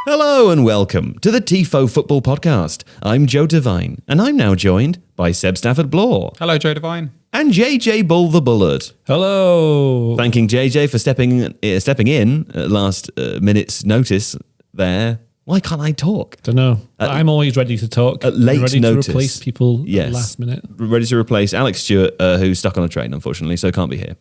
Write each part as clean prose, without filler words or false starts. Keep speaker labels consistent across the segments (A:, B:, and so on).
A: Hello and welcome to the Tifo Football Podcast. I'm Joe Devine, and I'm now joined by Seb Stafford-Bloor.
B: Hello, Joe Devine.
A: And JJ Bull the Bullard.
C: Hello.
A: Thanking JJ for stepping in at last minute's notice there. Why can't I talk?
C: Don't know. I'm always ready to talk.
A: At late
C: ready
A: notice.
C: To replace people at the last minute.
A: Ready to replace Alex Stewart, who's stuck on a train, unfortunately, so can't be here.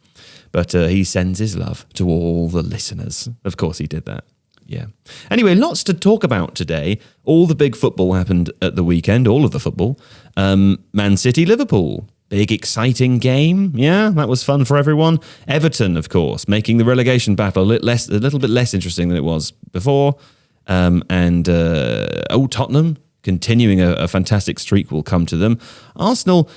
A: But he sends his love to all the listeners. Of course he did that. Yeah. Anyway, lots to talk about today. All the big football happened at the weekend, all of the football. Man City, Liverpool. Big, exciting game. Yeah, that was fun for everyone. Everton, of course, making the relegation battle a little bit less interesting than it was before. Tottenham, continuing a fantastic streak will come to them. Arsenal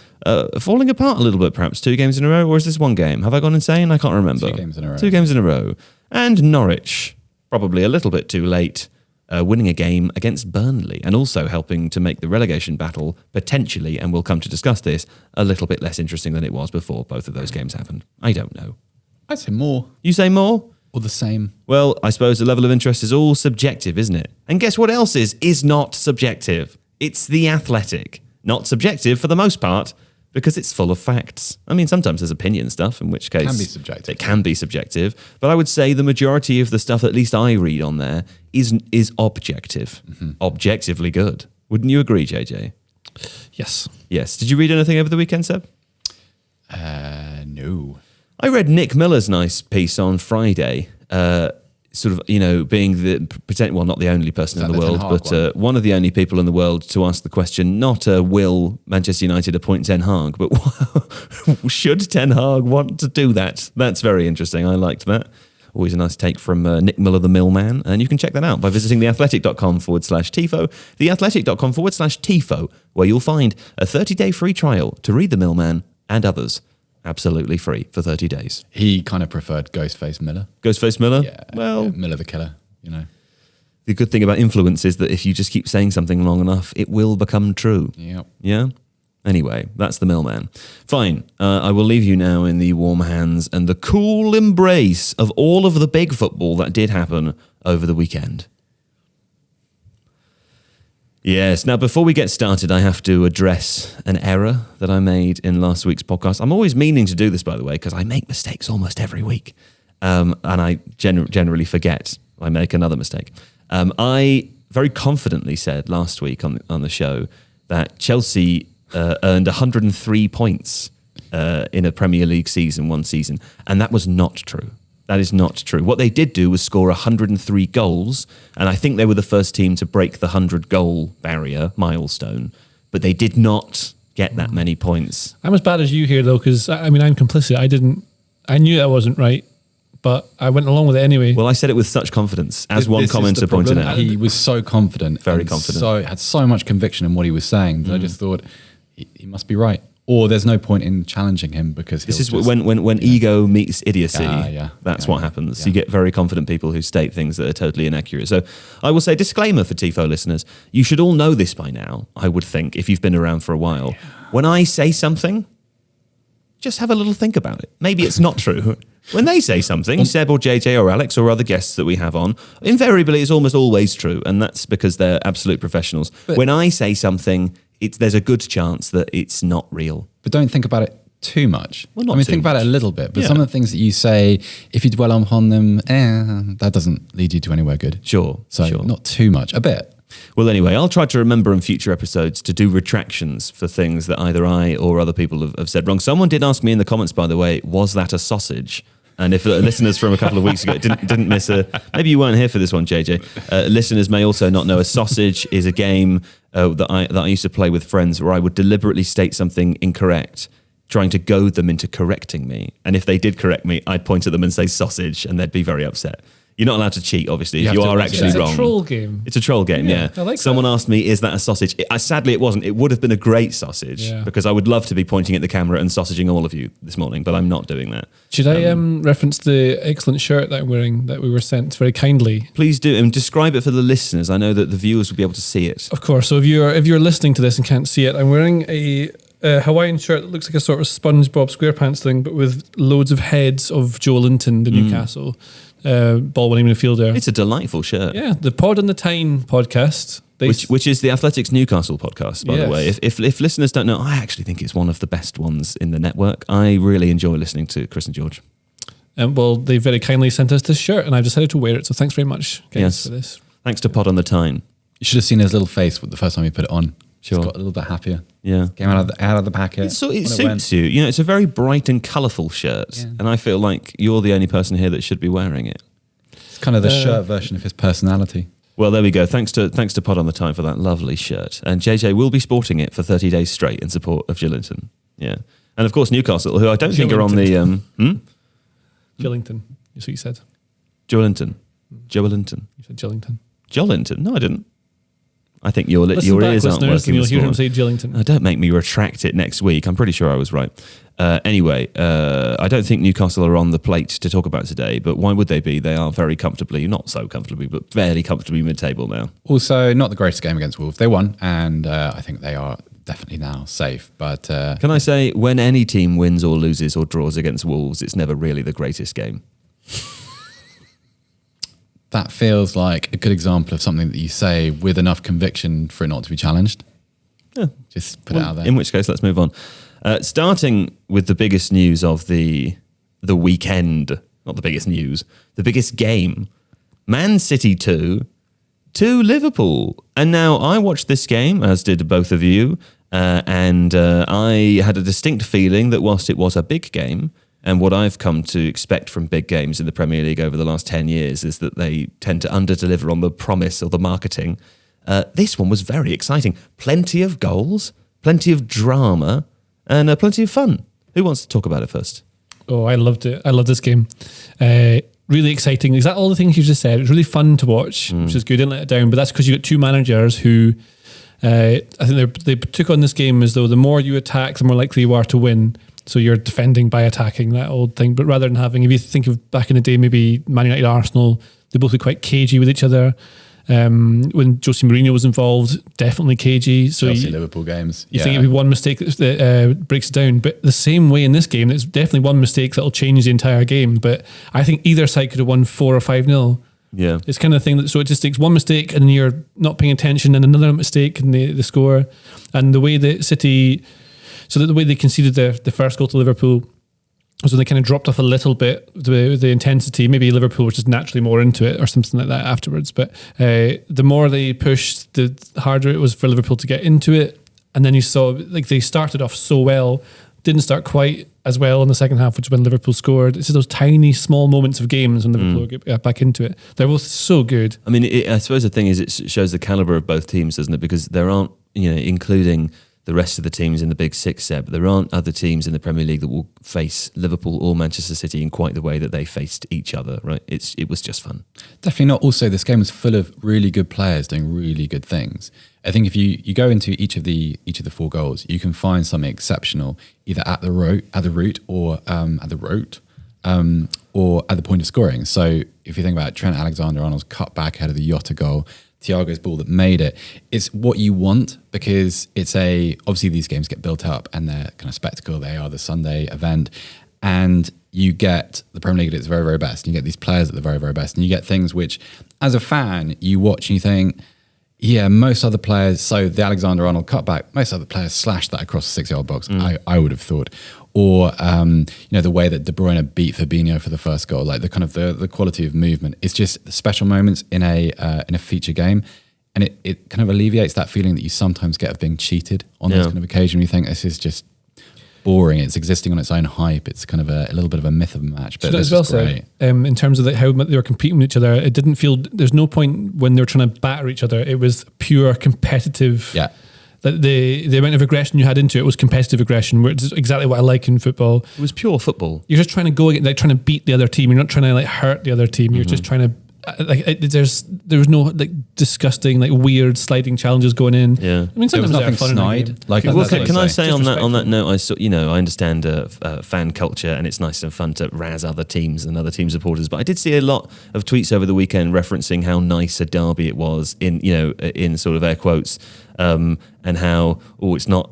A: falling apart a little bit, perhaps 2 games in a row, or is this 1 game? Have I gone insane? I can't remember.
B: 2 games in a row.
A: 2 games in a row. And Norwich, probably a little bit too late, winning a game against Burnley and also helping to make the relegation battle potentially, and we'll come to discuss this, a little bit less interesting than it was before both of those games happened. I don't know.
B: I'd say more.
A: You say more?
B: Or the same.
A: Well, I suppose the level of interest is all subjective, isn't it? And guess what else is not subjective? It's The Athletic. Not subjective for the most part, because it's full of facts. I mean, sometimes there's opinion stuff, in which case...
B: Can be subjective.
A: It can be subjective. But I would say the majority of the stuff, at least I read on there, is objective. Mm-hmm. Objectively good. Wouldn't you agree, JJ?
C: Yes.
A: Yes. Did you read anything over the weekend, Seb?
B: No.
A: I read Nick Miller's nice piece on Friday, sort of, being not the only person in the world, but one of the only people in the world to ask the question, not will Manchester United appoint Ten Hag, but should Ten Hag want to do that? That's very interesting. I liked that. Always a nice take from Nick Miller, the Millman. And you can check that out by visiting theathletic.com/Tifo, theathletic.com/Tifo, where you'll find a 30-day free trial to read the Millman and others. Absolutely free for 30 days.
B: He kind of preferred Ghostface Miller.
A: Ghostface Miller?
B: Yeah.
A: Well,
B: Miller the Killer,
A: The good thing about influence is that if you just keep saying something long enough, it will become true.
B: Yep.
A: Yeah? Anyway, that's the Millman. Fine. I will leave you now in the warm hands and the cool embrace of all of the big football that did happen over the weekend. Yes. Now, before we get started, I have to address an error that I made in last week's podcast. I'm always meaning to do this, by the way, because I make mistakes almost every week. And I generally forget I make another mistake. I very confidently said last week on the show that Chelsea earned 103 points in a Premier League season, one season. And that was not true. That is not true. What they did do was score 103 goals, and I think they were the first team to break the 100-goal barrier milestone, but they did not get that many points.
C: I'm as bad as you here, though, because, I'm complicit. I knew that wasn't right, but I went along with it anyway.
A: Well, I said it with such confidence, as one commenter pointed out.
B: He was so confident.
A: Very confident.
B: Had so much conviction in what he was saying that I just thought, he must be right. Or there's no point in challenging him because
A: this is when ego meets idiocy. That's what happens.
B: Yeah.
A: You get very confident people who state things that are totally inaccurate. So I will say, disclaimer for Tifo listeners, you should all know this by now, I would think, if you've been around for a while. Yeah. When I say something, just have a little think about it. Maybe it's not true. When they say something, Seb or JJ or Alex or other guests that we have on, invariably it's almost always true, and that's because they're absolute professionals. But when I say something, there's a good chance that it's not real.
B: But don't think about it too much.
A: Well,
B: think about it a little bit. But some of the things that you say, if you dwell upon them, that doesn't lead you to anywhere good.
A: Sure.
B: Not too much, a bit.
A: Well, anyway, I'll try to remember in future episodes to do retractions for things that either I or other people have said wrong. Someone did ask me in the comments, by the way, was that a sausage? And if listeners from a couple of weeks ago didn't miss maybe you weren't here for this one, JJ. Listeners may also not know a sausage is a game that I used to play with friends where I would deliberately state something incorrect, trying to goad them into correcting me. And if they did correct me, I'd point at them and say sausage, and they'd be very upset. You're not allowed to cheat, obviously, if you are actually wrong.
C: It's a troll game.
A: It's a troll game, yeah.
C: I like
A: Someone asked me, is that a sausage? Sadly, it wasn't. It would have been a great sausage because I would love to be pointing at the camera and sausaging all of you this morning, but I'm not doing that.
C: Should I reference the excellent shirt that I'm wearing that we were sent very kindly?
A: Please do, and describe it for the listeners. I know that the viewers will be able to see it.
C: Of course. So if you're listening to this and can't see it, I'm wearing a a Hawaiian shirt that looks like a sort of SpongeBob SquarePants thing, but with loads of heads of Joelinton, the Newcastle ball winning midfielder.
A: It's a delightful shirt.
C: Yeah, the Pod on the Tyne podcast.
A: Which is the Athletics Newcastle podcast, by the
C: Yes.
A: way. If listeners don't know, I actually think it's one of the best ones in the network. I really enjoy listening to Chris and George.
C: Well, they very kindly sent us this shirt, and I've decided to wear it. So thanks very much, guys, for this.
A: Thanks to Pod on the Tyne.
B: You should have seen his little face the first time he put it on.
A: Sure.
B: He's got a little bit happier.
A: Yeah.
B: Came out of the packet.
A: It
B: when
A: suits
B: went.
A: you. You know, it's a very bright and colourful shirt. And I feel like you're the only person here that should be wearing it.
B: It's kind of the shirt version of his personality.
A: Well, there we go. Thanks to Pod on the Tyne for that lovely shirt. And JJ will be sporting it for 30 days straight in support of Joelinton. Yeah. And of course, Newcastle, who I don't think are on the...
C: Joelinton, is what you said.
A: Joelinton.
C: You said Joelinton.
A: Joelinton? No, I didn't. I think your
C: Listen
A: ears
C: back,
A: aren't
C: listeners,
A: working
C: and you'll
A: this
C: hear him
A: morning.
C: say Joelinton.
A: Don't make me retract it next week. I'm pretty sure I was right. Anyway, I don't think Newcastle are on the plate to talk about today, but why would they be? They are very comfortably, not so comfortably, but fairly comfortably mid-table now.
B: Also, not the greatest game against Wolves. They won, and I think they are definitely now safe. But
A: Can I say, when any team wins or loses or draws against Wolves, it's never really the greatest game.
B: that feels like a good example of something that you say with enough conviction for it not to be challenged.
A: Yeah.
B: Just put it out there.
A: In which case, let's move on. Starting with the biggest news of the weekend, not the biggest news, the biggest game. Man City 2 to Liverpool. And now I watched this game, as did both of you, and I had a distinct feeling that whilst it was a big game, and what I've come to expect from big games in the Premier League over the last 10 years is that they tend to under-deliver on the promise or the marketing. This one was very exciting. Plenty of goals, plenty of drama, and plenty of fun. Who wants to talk about it first?
C: Oh, I loved it. I love this game. Really exciting. Is that all the things you just said? It was really fun to watch, which is good. Didn't let it down. But that's because you got two managers who, I think they took on this game as though the more you attack, the more likely you are to win. So you're defending by attacking, that old thing. But rather than having, if you think of back in the day, maybe Man United, Arsenal, they both were quite cagey with each other. When Jose Mourinho was involved, definitely cagey. So
B: Chelsea, Liverpool games.
C: You think it'd be one mistake that breaks it down. But the same way in this game, it's definitely one mistake that'll change the entire game. But I think either side could have won 4 or 5-0.
A: Yeah.
C: It's kind of thing that, so it just takes one mistake and then you're not paying attention and another mistake and the score. And the way that City, so that the way they conceded the first goal to Liverpool was when they kind of dropped off a little bit, the intensity. Maybe Liverpool was just naturally more into it or something like that afterwards. But the more they pushed, the harder it was for Liverpool to get into it. And then you saw, like, they started off so well, didn't start quite as well in the second half, which is when Liverpool scored. It's just those tiny, small moments of games when Liverpool get back into it. They're both so good.
A: I mean, I suppose the thing is it shows the calibre of both teams, doesn't it? Because there aren't, including the rest of the teams in the Big Six, Seb, there aren't other teams in the Premier League that will face Liverpool or Manchester City in quite the way that they faced each other, right? It was just fun.
B: Definitely not. Also, this game was full of really good players doing really good things. I think if you go into each of the 4 goals, you can find something exceptional either at the root or at the point of scoring. So if you think about Trent Alexander-Arnold's cutback ahead of the Jota goal, Thiago's ball that made it, it's what you want, because it's obviously these games get built up and they're kind of spectacle. They are the Sunday event, and you get the Premier League at its very, very best. And you get these players at the very, very best, and you get things which, as a fan, you watch and you think, yeah, most other players, so the Alexander-Arnold cutback, most other players slashed that across the 6-yard box, I would have thought. Or, the way that De Bruyne beat Fabinho for the first goal, like the kind of the quality of movement. It's just the special moments in a feature game. And it kind of alleviates that feeling that you sometimes get of being cheated on those kind of occasion. You think this is just boring. It's existing on its own hype. It's kind of a little bit of a myth of a match. But this is great.
C: In terms of how they were competing with each other, it didn't feel, there's no point when they were trying to batter each other. It was pure competitive.
B: Yeah.
C: The amount of aggression you had into it was competitive aggression, which is exactly what I like in football.
A: It was pure football.
C: You're just trying to go, like, trying to beat the other team. You're not trying to hurt the other team. You're just trying to there was no disgusting weird sliding challenges going in.
A: Yeah,
C: I mean, sometimes
B: there was nothing snide.
A: Can I say on that note, I understand fan culture and it's nice and fun to razz other teams and other team supporters, but I did see a lot of tweets over the weekend referencing how nice a derby it was in sort of air quotes, and how it's not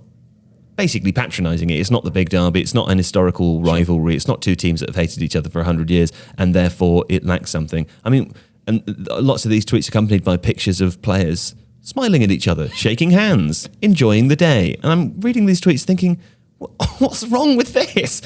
A: basically patronising it. It's not the big derby. It's not an historical rivalry. It's not two teams that have hated each other for 100 years, and therefore it lacks something. I mean, and lots of these tweets accompanied by pictures of players smiling at each other, shaking hands, enjoying the day. And I'm reading these tweets thinking, what's wrong with this?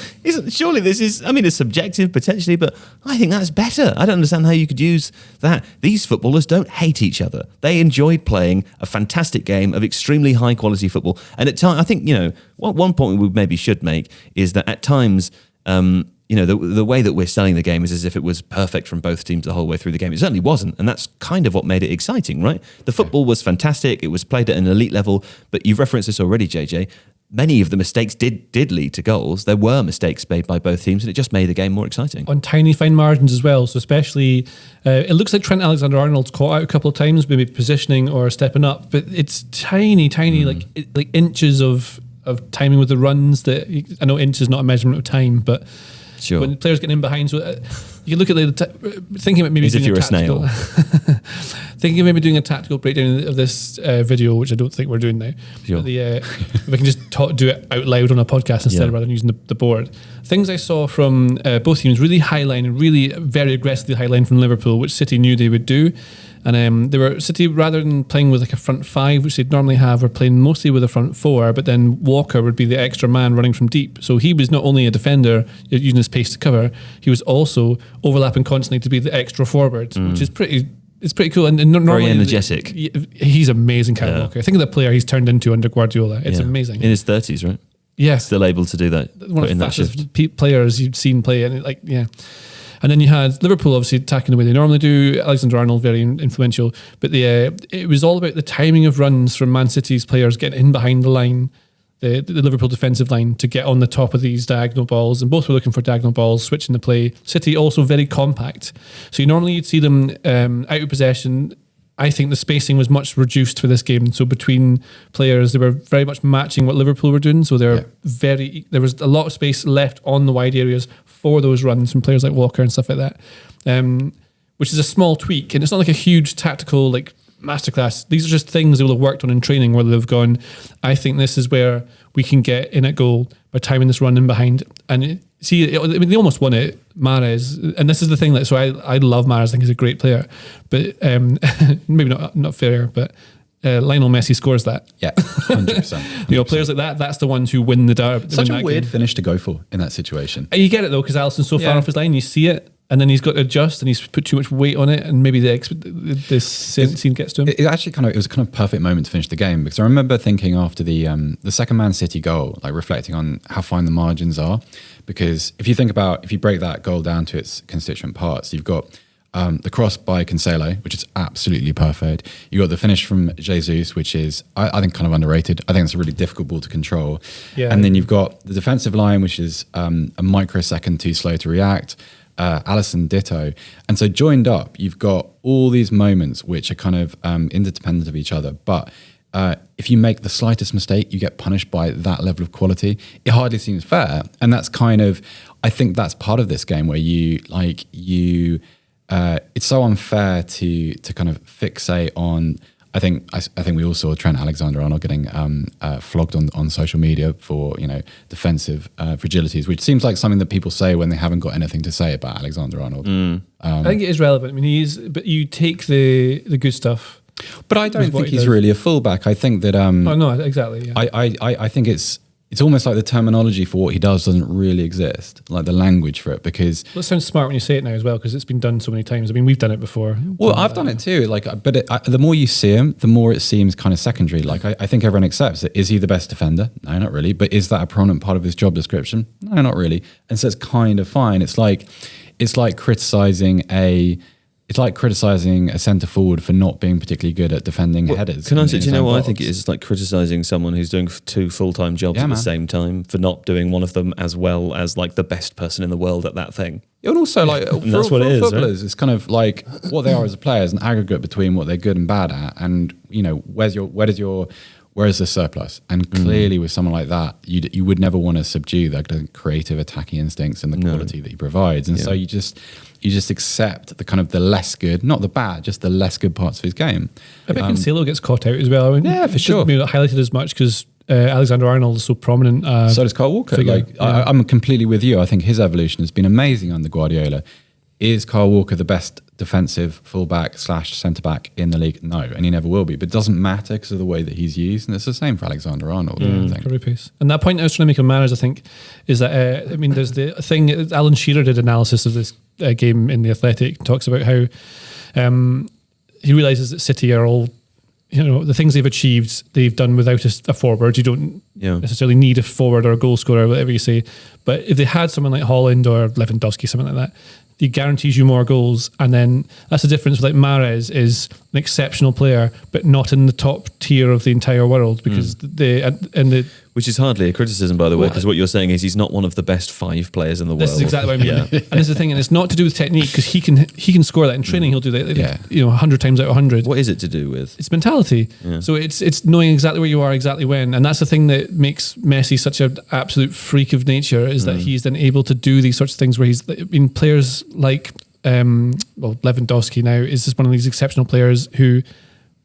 A: Surely this is, I mean, it's subjective potentially, but I think that's better. I don't understand how you could use that. These footballers don't hate each other. They enjoyed playing a fantastic game of extremely high quality football. And at times, I think, one point we maybe should make is that at times, the way that we're selling the game is as if it was perfect from both teams the whole way through the game. It certainly wasn't, and that's kind of what made it exciting, right? The football was fantastic. It was played at an elite level, but you've referenced this already, JJ. Many of the mistakes did lead to goals. There were mistakes made by both teams, and it just made the game more exciting.
C: On tiny, fine margins as well. So especially, it looks like Trent Alexander-Arnold's caught out a couple of times, maybe positioning or stepping up, but it's tiny, like inches of timing with the runs. That I know inch is not a measurement of time, but
A: sure.
C: When players get in behind, so you look at thinking about maybe
A: as if you're a snail.
C: Thinking of maybe doing a tactical breakdown of this video, which I don't think we're doing now.
A: Sure.
C: But if we can just do it out loud on a podcast instead rather than using the board. Things I saw from both teams really highline and really very aggressively highline from Liverpool, which City knew they would do. And they were City, rather than playing with like a front five, which they'd normally have, were playing mostly with a front four, but then Walker would be the extra man running from deep. So he was not only a defender using his pace to cover, he was also overlapping constantly to be the extra forward, which is pretty cool. And normally,
A: very energetic.
C: He's amazing, Kyle Walker. Think of the player he's turned into under Guardiola. It's amazing.
A: In his 30s, right?
C: Yeah.
A: Still able to do that.
C: One of the fastest players you've seen play. And and then you had Liverpool obviously attacking the way they normally do. Alexander-Arnold very influential, but it was all about the timing of runs from Man City's players getting in behind the line, the Liverpool defensive line, to get on the top of these diagonal balls, and both were looking for diagonal balls, switching the play. City also very compact, so you'd see them out of possession. I think the spacing was much reduced for this game. So between players, they were very much matching what Liverpool were doing. So there was a lot of space left on the wide areas for those runs from players like Walker and stuff like that, which is a small tweak. And it's not like a huge tactical like masterclass. These are just things they will have worked on in training where they've gone, I think this is where we can get in at goal by timing this run in behind. And they almost won it, Mahrez. And this is the thing so I love Mahrez. I think he's a great player, but maybe not fair, but Lionel Messi scores that.
B: Yeah, 100%.
C: Players like that, that's the ones who win the derby.
B: Such a weird finish to go for in that situation.
C: You get it though, because Alisson's so far off his line, you see it, and then he's got to adjust, and he's put too much weight on it, and maybe this scene gets to him. It
B: was kind of perfect moment to finish the game, because I remember thinking after the second Man City goal, like reflecting on how fine the margins are, because if you break that goal down to its constituent parts, you've got the cross by Cancelo, which is absolutely perfect. You got the finish from Jesus, which is I think kind of underrated. I think it's a really difficult ball to control. Yeah. And then you've got the defensive line, which is a microsecond too slow to react. Alisson ditto. And so joined up, you've got all these moments which are kind of interdependent of each other. But if you make the slightest mistake, you get punished by that level of quality. It hardly seems fair. And that's I think that's part of this game where it's so unfair to kind of fixate on. I think we all saw Trent Alexander-Arnold getting flogged on social media for defensive fragilities, which seems like something that people say when they haven't got anything to say about Alexander-Arnold.
C: I think it is relevant. I mean, but you take the good stuff.
B: But I don't think he's really a fullback. I think that.
C: Oh no, exactly. Yeah.
B: I think it's almost like the terminology for what he does doesn't really exist, like the language for it, because...
C: Well, it sounds smart when you say it now as well, because it's been done so many times. I mean, we've done it before.
B: Well, I've done it too. The more you see him, the more it seems kind of secondary. Like, I think everyone accepts it. Is he the best defender? No, not really. But is that a prominent part of his job description? No, not really. And so it's kind of fine. It's like criticising a centre forward for not being particularly good at defending headers.
A: Can I say, do you know what I think it is? It's like criticising someone who's doing two full-time jobs at the same time for not doing one of them as well as like the best person in the world at that thing.
B: And also, like,
A: that's what it is,
B: footballers,
A: right?
B: It's kind of like what they are as a player is an aggregate between what they're good and bad at, and where is the surplus? And clearly, with someone like that, you would never want to subdue the creative attacking instincts and the quality that he provides, and so you just accept the kind of the less good, not the bad, just the less good parts of his game.
C: I bet Cancelo gets caught out as well. I mean,
B: yeah, for sure.
C: Maybe not highlighted as much because Alexander-Arnold is so prominent.
B: So does Kyle Walker.
C: figure,
B: I'm completely with you. I think his evolution has been amazing under Guardiola. Is Kyle Walker the best defensive fullback / centre back in the league? No, and he never will be. But it doesn't matter because of the way that he's used, and it's the same for Alexander-Arnold. I think.
C: Very pace. And that point I was trying to make on Mahrez, I think, is that there's the thing. Alan Shearer did analysis of this game in the Athletic. Talks about how he realizes that City are all, the things they've achieved, they've done without a forward. You don't necessarily need a forward or a goal scorer, whatever you say. But if they had someone like Holland or Lewandowski, something like that, he guarantees you more goals. And then that's the difference with Mahrez is an exceptional player, but not in the top tier of the entire world because
A: which is hardly a criticism, by the way, because what you're saying is he's not one of the best 5 players in the world.
C: This is exactly what I mean. And this is the thing, and it's not to do with technique because he can score that in training. He'll do that, 100 times out of 100.
A: What is it to do with?
C: It's mentality. Yeah. So it's knowing exactly where you are, exactly when, and that's the thing that makes Messi such an absolute freak of nature is that he's then able to do these sorts of things where players like Lewandowski now is just one of these exceptional players who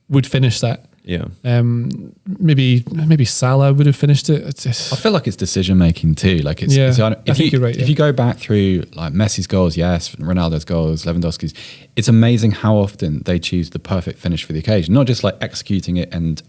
C: would finish that.
A: Yeah.
C: Maybe Salah would have finished it.
B: I feel like it's decision making too. Like I think you're right. If you go back through like Messi's goals, yes, Ronaldo's goals, Lewandowski's, it's amazing how often they choose the perfect finish for the occasion. Not just like executing it and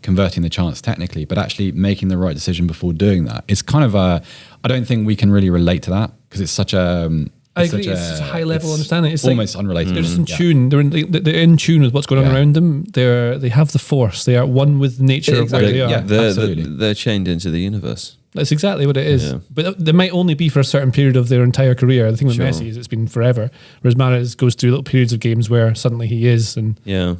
B: converting the chance technically, but actually making the right decision before doing that. It's kind of I don't think we can really relate to that because it's such a.
C: I agree. It's such a high level understanding. It's
B: almost unrelated.
C: They're just in tune. They're in tune with what's going on around them. They have the force. They are one with nature of where they are.
B: Yeah,
A: they're chained into the universe.
C: That's exactly what it is. Yeah. But they might only be for a certain period of their entire career. The thing with Messi is it's been forever. Whereas Mahrez goes through little periods of games where suddenly he is. And
A: yeah.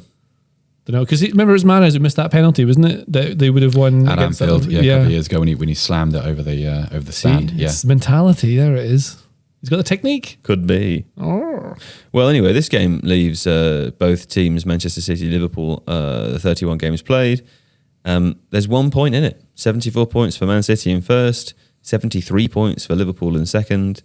C: Don't know, because remember it was Mahrez who missed that penalty, wasn't it? That they would have won
B: at Anfield. A couple of years ago when he slammed it over the stand.
C: It's mentality. There it is. He's got the technique.
A: Could be. Oh. Well, anyway, this game leaves both teams, Manchester City, Liverpool, 31 games played. There's 1 point in it. 74 points for Man City in first, 73 points for Liverpool in second.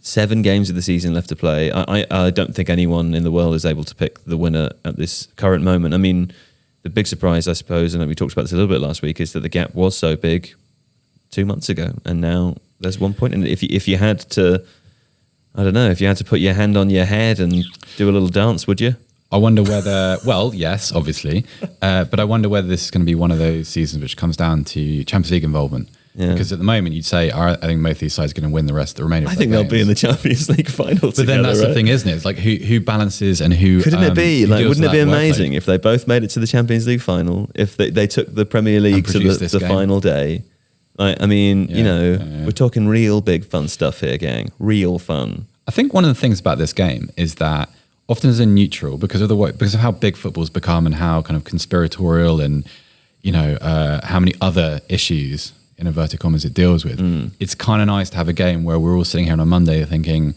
A: 7 games of the season left to play. I don't think anyone in the world is able to pick the winner at this current moment. I mean, the big surprise, I suppose, and we talked about this a little bit last week, is that the gap was so big 2 months ago, and now there's 1 point in it. If you had to... I don't know, if you had to put your hand on your head and do a little dance, would you?
B: I wonder whether, well, yes, obviously, but I wonder whether this is going to be one of those seasons which comes down to Champions League involvement. Yeah. Because at the moment you'd say, I think both of these sides are going to win the remainder of
A: I think they'll be in the Champions League final
B: But then that's the thing, isn't it? It's like who balances and who...
A: Couldn't it be? Like, wouldn't it be amazing if they both made it to the Champions League final, if they took the Premier League to the final day? I mean, we're talking real big fun stuff here, gang. Real fun.
B: I think one of the things about this game is that often as a neutral, because of how big football's become and how kind of conspiratorial and how many other issues in inverted commas it deals with, it's kind of nice to have a game where we're all sitting here on a Monday thinking,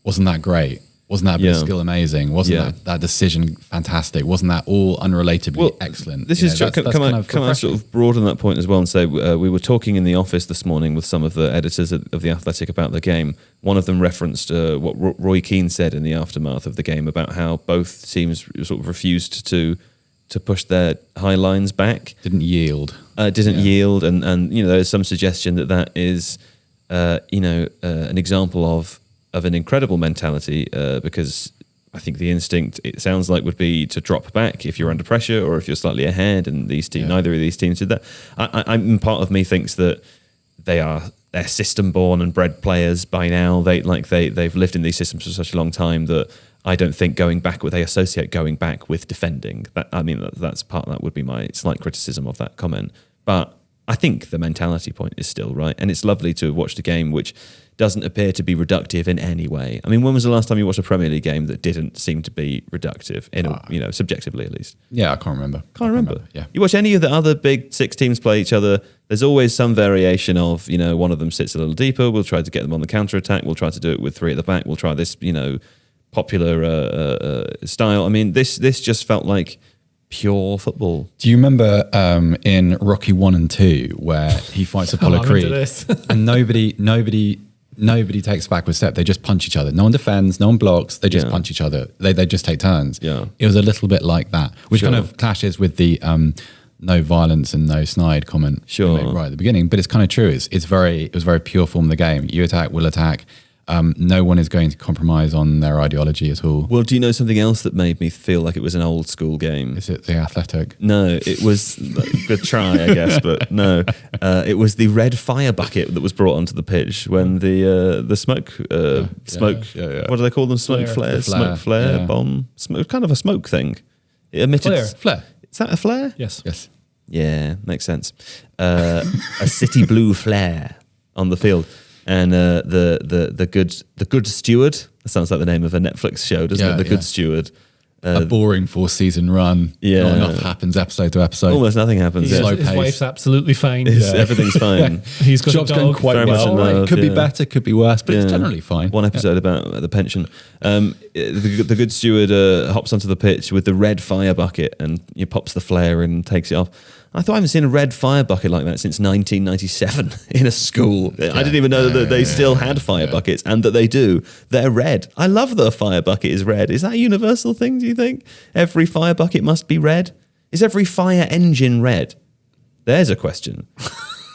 B: wasn't that great? Wasn't that bit of skill amazing? Wasn't that decision fantastic? Wasn't that all unrelatedly excellent?
A: This is can I sort of broaden that point as well and say we were talking in the office this morning with some of the editors of The Athletic about the game. One of them referenced what Roy Keane said in the aftermath of the game about how both teams sort of refused to push their high lines back.
B: Didn't yield.
A: Yield, and there's some suggestion that is an example of an incredible mentality because I think the instinct, it sounds like, would be to drop back if you're under pressure or if you're slightly ahead, and neither of these teams did that. Part of me thinks that they're system born and bred players by now. They've lived in these systems for such a long time that I don't think they associate going back with defending. That's part of that would be my slight criticism of that comment. But I think the mentality point is still right, and it's lovely to have watched a game which doesn't appear to be reductive in any way. I mean, when was the last time you watched a Premier League game that didn't seem to be reductive, subjectively at least?
B: Yeah, I can't remember.
A: Yeah. You watch any of the other big 6 teams play each other, there's always some variation of, one of them sits a little deeper, we'll try to get them on the counter-attack, we'll try to do it with 3 at the back, we'll try this, popular style. I mean, this just felt like pure football.
B: Do you remember in Rocky 1 and 2 where he fights Apollo Creed and nobody takes a backward step, they just punch each other. No one defends, no one blocks, they just punch each other. They just take turns.
A: Yeah.
B: It was a little bit like that, which kind of clashes with the no violence and no snide comment
A: Sure.
B: made right at the beginning, but it's kind of true. It was very pure form of the game. You attack, we'll attack. No one is going to compromise on their ideology at all.
A: Well, do you know something else that made me feel like it was an old school game?
B: Is it the Athletic?
A: No, it was good try, I guess, but no. It was the red fire bucket that was brought onto the pitch when the smoke. What do they call them? Smoke flares, smoke flare, bomb, smoke, kind of a smoke thing. It emitted
B: Flare.
A: Is that a flare?
C: Yes.
A: Yeah, makes sense. A city blue flare on the field. And the good steward. That sounds like the name of a Netflix show, doesn't it? The Good Steward.
B: A boring 4-season run.
A: Yeah.
B: Not enough happens episode to episode.
A: Almost nothing happens.
B: Slow
C: His
B: pace.
C: wife's absolutely fine.
A: Everything's fine.
C: He's got
B: Job's
C: a
B: going
C: dog.
B: quite
A: Very much
B: well.
A: in love,
B: Could be
A: yeah.
B: better, could be worse, but it's generally fine.
A: One episode about the pension. The good steward hops onto the pitch with the red fire bucket and he pops the flare in and takes it off. I thought I haven't seen a red fire bucket like that since 1997 in a school. I didn't even know that they still had fire buckets and that they do. They're red. I love that a fire bucket is red. Is that a universal thing, do you think? Every fire bucket must be red? Is every fire engine red? There's a question.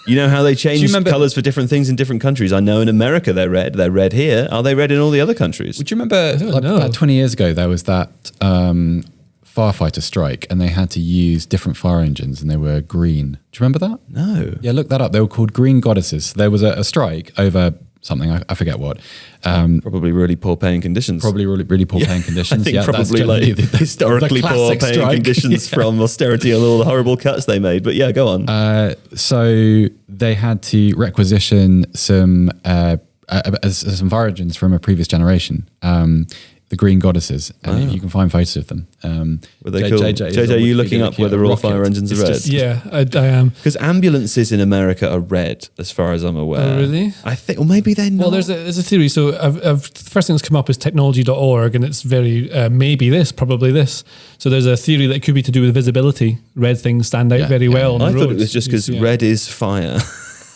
A: You know how they change colours for different things in different countries? I know in America they're red. They're red here. Are they red in all the other countries?
B: Would you remember
C: know.
B: about 20 years ago there was that firefighter strike and they had to use different fire engines and they were green. Do you remember that?
A: No.
B: Yeah, look that up. They were called green goddesses. There was a strike over something, I forget what.
A: Probably really poor paying conditions.
B: Probably really poor paying conditions.
A: I think
B: that's
A: probably
B: generally
A: like historically
B: the
A: poor
B: classic
A: paying
B: strike.
A: conditions from austerity and all the horrible cuts they made. But yeah, go on.
B: So they had to requisition some fire engines from a previous generation. The green goddesses, and you can find photos of them.
A: Were they cool? JJ, are you looking up whether all fire engines are red?
C: Yeah, I am.
A: Because ambulances in America are red, as far as I'm aware.
C: Oh, really?
A: I think, or maybe they're not.
C: Well, there's a theory. So the first thing that's come up is technology.org, and it's very maybe this, probably this. So there's a theory that it could be to do with visibility. Red things stand out very well on the
A: I thought it
C: roads.
A: was just because red is fire.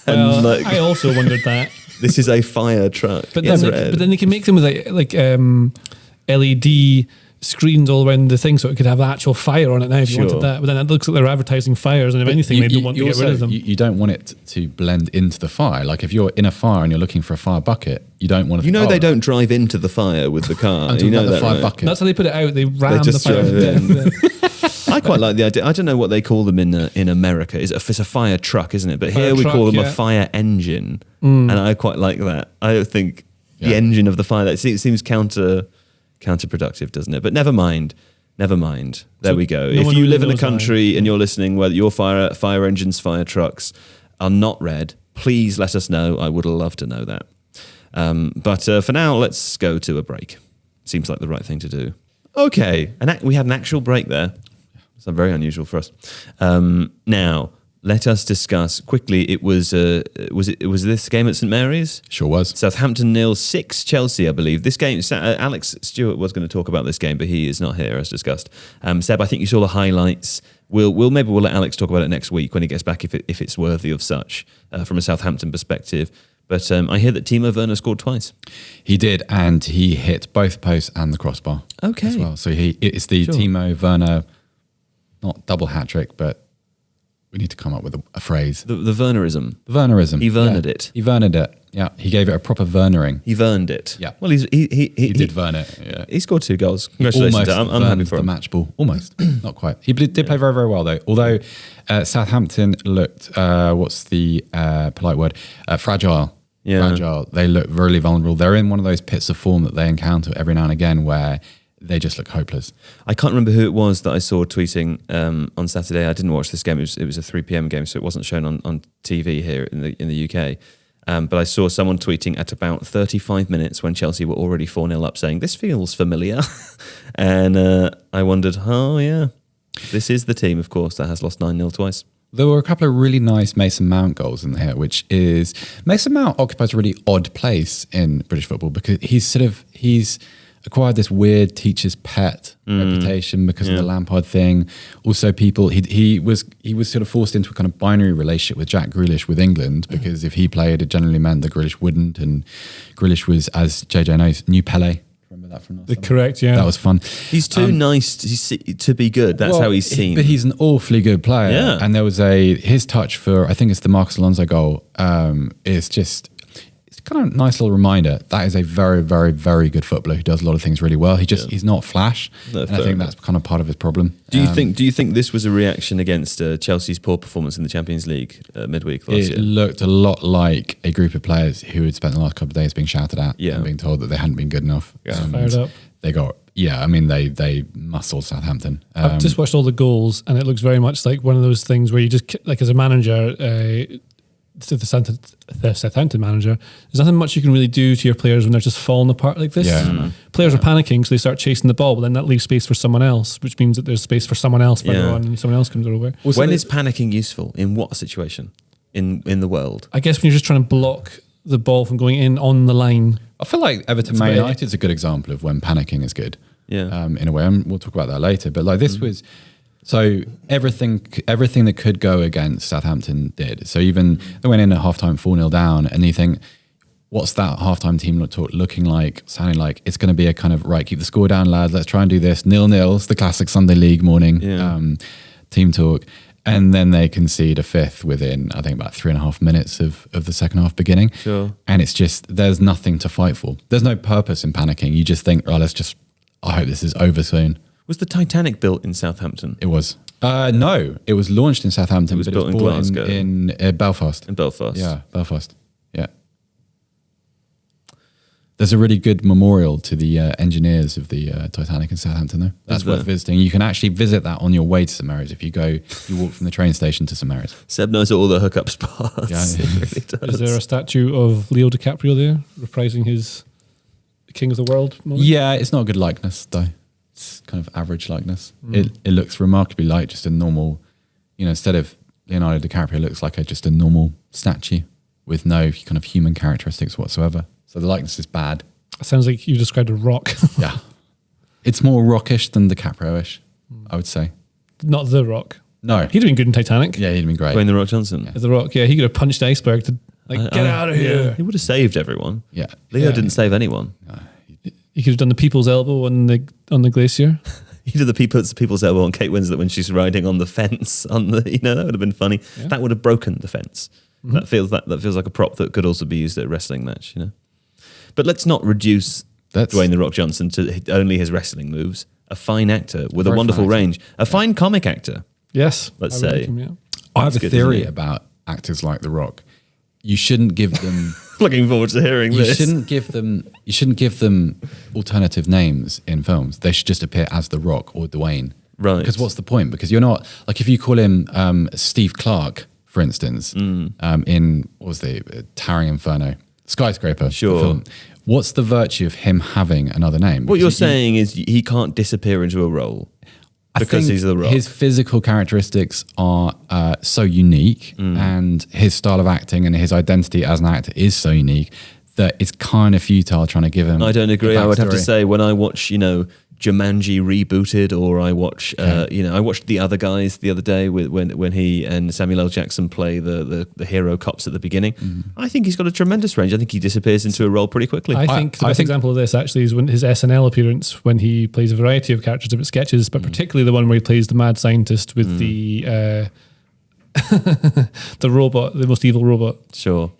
C: Well,
A: and
C: I also wondered that.
A: this is a fire truck.
C: But
A: It's
C: then,
A: red.
C: but then they can make them with like LED screens all around the thing, so it could have actual fire on it now if you wanted that. But then it looks like they're advertising fires, and if anything, they don't want to get rid of them.
B: You don't want it to blend into the fire. Like if you're in a fire and you're looking for a fire bucket, you don't want to.
A: You know they don't drive into the fire with the car.
B: Until
A: you know
B: the
A: that,
B: fire
A: right?
B: bucket.
C: That's how they put it out. They ram the
A: just
C: fire.
A: drive in. I quite like the idea. I don't know what they call them in America. It's a fire truck, isn't it? But
C: Fire
A: here we
C: truck,
A: call them
C: yeah.
A: a fire engine, and I quite like that. I think the engine of the fire. It seems counterproductive, doesn't it? But never mind. There we go.
C: no
A: If
C: one
A: you
C: really
A: live in a
C: knows why.
A: country and you're listening where your fire engines, fire trucks are not red, please let us know. I would love to know that. But for now, let's go to a break. Seems like the right thing to do. Okay, we had an actual break there. So very unusual for us. Now, let us discuss quickly. It was this game at St Mary's?
B: Sure was.
A: Southampton 0-6 Chelsea, I believe. This game, Alex Stewart was going to talk about this game, but he is not here, as discussed. Seb, I think you saw the highlights. We'll let Alex talk about it next week when he gets back, if it's worthy of such from a Southampton perspective. But I hear that Timo Werner scored twice.
B: He did, and he hit both posts and the crossbar.
A: Okay.
B: As well. So it's the Timo Werner, not double hat trick, but we need to come up with a phrase.
A: The Wernerism.
B: The Wernerism.
A: He Wernered it.
B: He Wernered it. Yeah, he gave it a proper Wernering.
A: He Werned it.
B: Yeah.
A: Well, he
B: did Wern it. Yeah.
A: He scored 2 goals. Congratulations.
B: Almost
A: I'm happy for
B: the
A: him.
B: match ball. Almost. Not quite. He did play very, very well, though. Although Southampton looked, what's the polite word? Fragile.
A: Yeah.
B: Fragile. They look really vulnerable. They're in one of those pits of form that they encounter every now and again where they just look hopeless.
A: I can't remember who it was that I saw tweeting on Saturday. I didn't watch this game. It was a 3 p.m. game, so it wasn't shown on TV here in the UK. But I saw someone tweeting at about 35 minutes when Chelsea were already 4-0 up saying, this feels familiar. And I wondered, oh yeah, this is the team, of course, that has lost 9-0 twice.
B: There were a couple of really nice Mason Mount goals in here, which is Mason Mount occupies a really odd place in British football because he's acquired this weird teacher's pet reputation because of the Lampard thing. Also, he was sort of forced into a kind of binary relationship with Jack Grealish with England because if he played, it generally meant that Grealish wouldn't, and Grealish was, as JJ knows, new Pele. Remember remember that from last
C: The
B: summer.
C: correct, yeah.
B: That was fun.
A: He's too nice to be good. That's how he's seen.
B: But he's an awfully good player.
A: Yeah.
B: And there was his touch for, I think it's the Marcus Alonso goal, is just, it's kind of a nice little reminder. That is a very, very, very good footballer who does a lot of things really well. He's not flash.
A: No,
B: and I think that's kind of part of his problem.
A: Do you think this was a reaction against Chelsea's poor performance in the Champions League midweek last
B: It
A: year?
B: looked a lot like a group of players who had spent the last couple of days being shouted at and being told that they hadn't been good enough.
C: Fired up.
B: They got, they muscled Southampton.
C: I've just watched all the goals, and it looks very much like one of those things where you just, like as a manager, the Southampton manager, there's nothing much you can really do to your players when they're just falling apart like this.
B: Yeah.
C: Players are panicking, so they start chasing the ball, but then that leaves space for someone else, which means that there's space for someone else further on, and someone else comes over.
A: When is panicking useful? In what situation? In the world?
C: I guess when you're just trying to block the ball from going in on the line.
B: I feel like Everton Man Utd is a good example of when panicking is good.
A: Yeah.
B: In a way, and we'll talk about that later. But like this was, so everything that could go against Southampton did. So even they went in at halftime 4-0 down, and you think, what's that halftime team looking like, sounding like? It's going to be a kind of, right, keep the score down, lads. Let's try and do this. 0-0. It's the classic Sunday league morning team talk. And then they concede a fifth within, I think, about 3.5 minutes of the second half beginning.
A: Sure.
B: And it's just, there's nothing to fight for. There's no purpose in panicking. You just think, I hope this is over soon.
A: Was the Titanic built in Southampton?
B: It was. No, it was launched in Southampton.
A: It was
B: but
A: built in
B: bought
A: Glasgow.
B: in Belfast.
A: In Belfast?
B: Yeah, Belfast. Yeah. There's a really good memorial to the engineers of the Titanic in Southampton, though. That's worth visiting. You can actually visit that on your way to St Mary's if you walk from the train station to St Mary's.
A: Seb knows all the hookup spots.
B: Yeah.
A: He really does.
C: Is there a statue of Leo DiCaprio there, reprising his King of the World moment?
B: Yeah, it's not a good likeness, though. It's kind of average likeness. It looks remarkably like just a normal, instead of Leonardo DiCaprio, it looks like just a normal statue with no kind of human characteristics whatsoever. So the likeness is bad.
C: It sounds like you described a rock.
B: Yeah. It's more rockish than DiCaprio-ish, I would say.
C: Not The Rock.
B: No.
C: He'd have been good in Titanic.
B: Yeah, he'd been great.
A: Dwayne The Rock Johnson.
C: The Rock, yeah. He could have punched the iceberg to, get out of here.
A: He would have saved everyone.
B: Yeah.
A: Leo didn't save anyone.
C: He could have done the people's elbow on the glacier.
A: He did the people's elbow on Kate Winslet when she's riding on the fence. That would have been funny. Yeah. That would have broken the fence. That feels like a prop that could also be used at a wrestling match. But let's not reduce Dwayne The Rock Johnson to only his wrestling moves. A fine actor with a wonderful range. A fine comic actor.
C: Yes.
A: Let's say.
C: Him, yeah.
B: I have a theory about actors like The Rock. You shouldn't give them.
A: Looking forward to hearing this.
B: You shouldn't give them alternative names in films. They should just appear as The Rock or Dwayne.
A: Right.
B: Because what's the point? Because you're not, like, if you call him Steve Clark, for instance, in what was the Towering Inferno, Skyscraper.
A: Sure.
B: Film, what's the virtue of him having another name?
A: What you're saying is he can't disappear into a role because he's The Rock.
B: His physical characteristics are so unique, and his style of acting and his identity as an actor is so unique that it's kind of futile trying to give him.
A: I don't agree. I would have to
B: backstory.
A: say when I watch, Jumanji rebooted, or I watch, I watched The Other Guys the other day when he and Samuel L. Jackson play the hero cops at the beginning. I think he's got a tremendous range. I think he disappears into a role pretty quickly.
C: I think the best example of this actually is when his SNL appearance, when he plays a variety of characters, different sketches, but particularly the one where he plays the mad scientist with the the robot, the most evil robot.
A: Sure.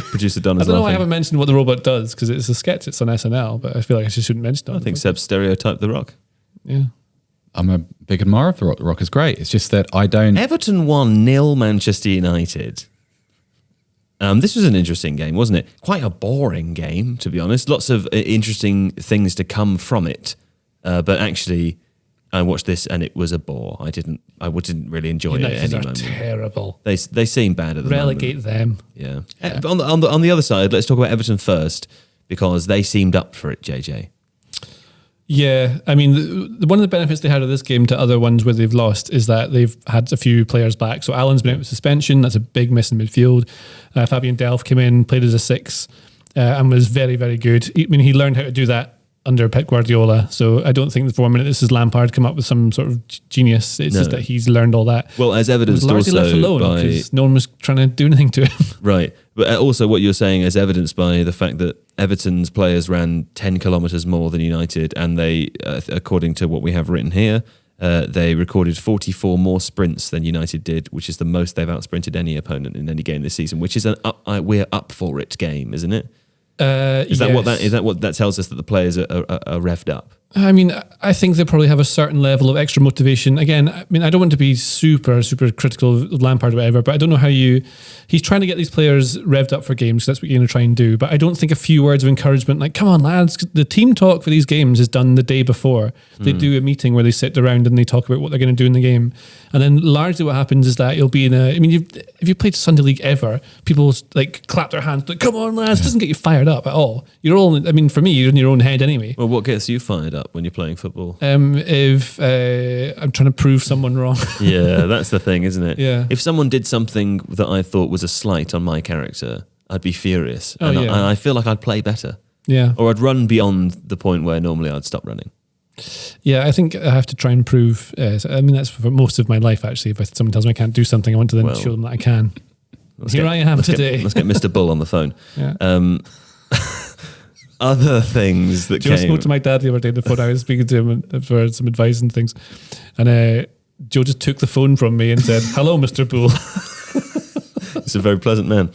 A: Producer Don
C: I
A: is
C: don't know. I
A: laughing.
C: haven't mentioned what the robot does because it's a sketch. It's on SNL, but I feel like I just shouldn't mention it.
A: I think Seb stereotyped The Rock.
C: Yeah.
B: I'm a big admirer of The Rock. The Rock is great. It's just that I don't.
A: Everton 1-0 Manchester United. This was an interesting game, wasn't it? Quite a boring game, to be honest. Lots of interesting things to come from it. But actually, I watched this and it was a bore. I didn't really enjoy it at
C: United
A: any
C: are
A: moment.
C: terrible.
A: They seem bad at the
C: Relegate
A: moment.
C: them.
A: Yeah. On the other side, let's talk about Everton first, because they seemed up for it, JJ.
C: Yeah, I mean, one of the benefits they had of this game to other ones where they've lost is that they've had a few players back. So Alan's been out with suspension. That's a big miss in midfield. Fabian Delph came in, played as a 6, and was very, very good. I mean, he learned how to do that under Pep Guardiola. So I don't think for 1 minute this is Lampard come up with some sort of genius. It's just that he's learned all that.
A: Well, as evidenced
C: it was largely
A: also
C: left alone because no one was trying to do anything to him.
A: Right. But also what you're saying is evidenced by the fact that Everton's players ran 10 kilometres more than United, and they, according to what we have written here, they recorded 44 more sprints than United did, which is the most they've outsprinted any opponent in any game this season, which is an we're up for it game, isn't it? Is that what that tells us, that the players are revved up?
C: I mean, I think they probably have a certain level of extra motivation. Again, I mean, I don't want to be super critical of Lampard or whatever, but I don't know how he's trying to get these players revved up for games. That's what you're going to try and do. But I don't think a few words of encouragement, like, come on, lads, the team talk for these games is done the day before. They do a meeting where they sit around and they talk about what they're going to do in the game. And then largely what happens is that you'll be if you played Sunday League ever, people like clap their hands, like, come on, lads, it doesn't get you fired up at all. You're all, I mean, for me, you're in your own head anyway.
A: Well, what gets you fired up when you're playing football?
C: If I'm trying to prove someone wrong.
A: Yeah, that's the thing, isn't it?
C: Yeah.
A: If someone did something that I thought was a slight on my character, I'd be furious.
C: Oh,
A: and
C: yeah.
A: I feel like I'd play better.
C: Yeah.
A: Or I'd run beyond the point where normally I'd stop running.
C: Yeah, I think I have to try and prove. I mean, that's for most of my life, actually. If someone tells me I can't do something, I want to then show them that I can. Here I am today.
A: Let's get Mr. Bull on the phone.
C: Yeah.
A: Other things that
C: Joe spoke to my dad the other day on the phone. I was speaking to him for some advice and things. And Joe just took the phone from me and said, "Hello, Mr. Bull."
A: He's a very pleasant man.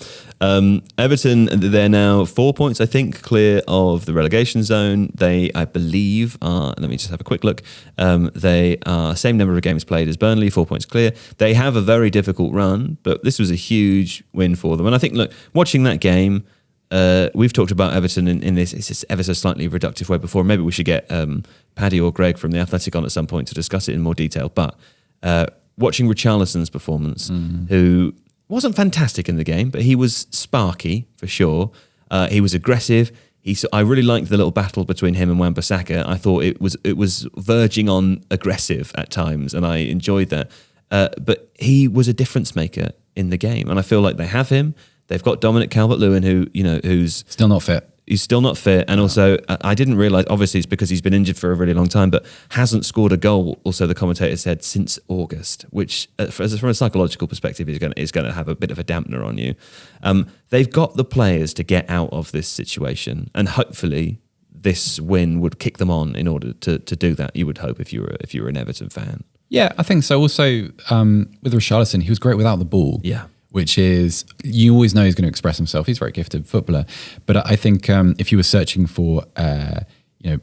A: Everton, they're now 4 points, I think, clear of the relegation zone. They, I believe, are, let me just have a quick look. They are same number of games played as Burnley, 4 points clear. They have a very difficult run, but this was a huge win for them. And I think, look, watching that game, we've talked about Everton in this, it's just ever so slightly reductive way before. Maybe we should get Paddy or Greg from The Athletic on at some point to discuss it in more detail. But watching Richarlison's performance, who wasn't fantastic in the game, but he was sparky for sure. He was aggressive. I really liked the little battle between him and Wan-Bissaka. I thought it was verging on aggressive at times, and I enjoyed that. But he was a difference maker in the game, and I feel like they have him. They've got Dominic Calvert-Lewin, who's
B: Still not fit.
A: He's still not fit, and also I didn't realise. Obviously, it's because he's been injured for a really long time, but hasn't scored a goal. Also, the commentator said since August, which, from a psychological perspective, is going to have a bit of a dampener on you. They've got the players to get out of this situation, and hopefully, this win would kick them on in order to do that. You would hope if you were an Everton fan.
B: Yeah, I think so. Also, with Richarlison, he was great without the ball.
A: Yeah.
B: Which is, you always know he's going to express himself. He's a very gifted footballer. But I think if you were searching for